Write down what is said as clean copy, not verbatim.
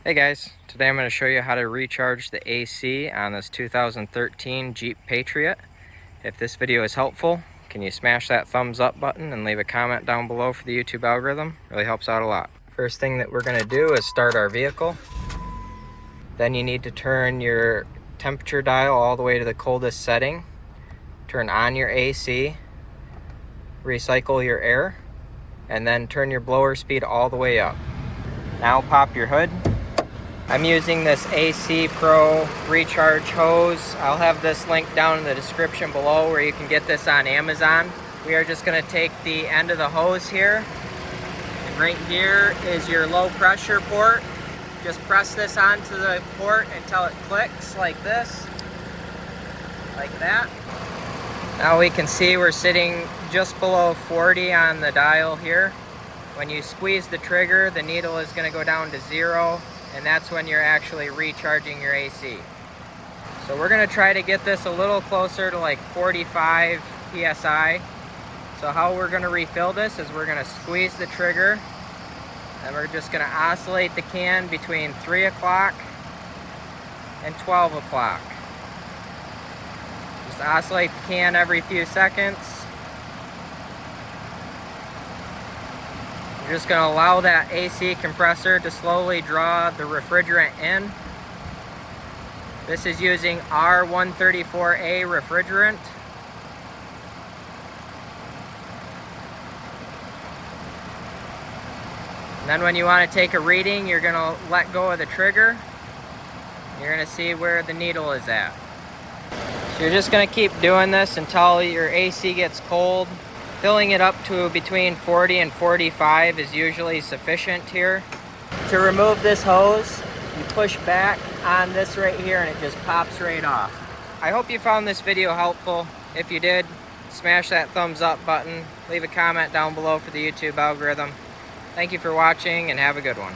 Hey guys, today I'm going to show you how to recharge the AC on this 2013 Jeep Patriot. If this video is helpful, can you smash that thumbs up button and leave a comment down below for the YouTube algorithm? Really helps out a lot. First thing that we're going to do is start our vehicle. Then you need to turn your temperature dial all the way to the coldest setting. Turn on your AC, recycle your air, and then turn your blower speed all the way up. Now pop your hood. I'm using this AC Pro recharge hose. I'll have this link down in the description below where you can get this on Amazon. We are just going to take the end of the hose here, and right here is your low pressure port. Just press this onto the port until it clicks like this, like that. Now we can see we're sitting just below 40 on the dial here. When you squeeze the trigger, the needle is going to go down to 0. And that's when you're actually recharging your AC. So we're going to try to get this a little closer to like 45 psi. So how we're going to refill this is we're going to squeeze the trigger, and we're just going to oscillate the can between 3 o'clock and 12 o'clock. Just oscillate the can every few seconds. You're just going to allow that AC compressor to slowly draw the refrigerant in. This is using R134A refrigerant. And then when you want to take a reading, you're going to let go of the trigger. You're going to see where the needle is at. So you're just going to keep doing this until your AC gets cold. Filling it up to between 40 and 45 is usually sufficient here. To remove this hose, you push back on this right here and it just pops right off. I hope you found this video helpful. If you did, smash that thumbs up button. Leave a comment down below for the YouTube algorithm. Thank you for watching and have a good one.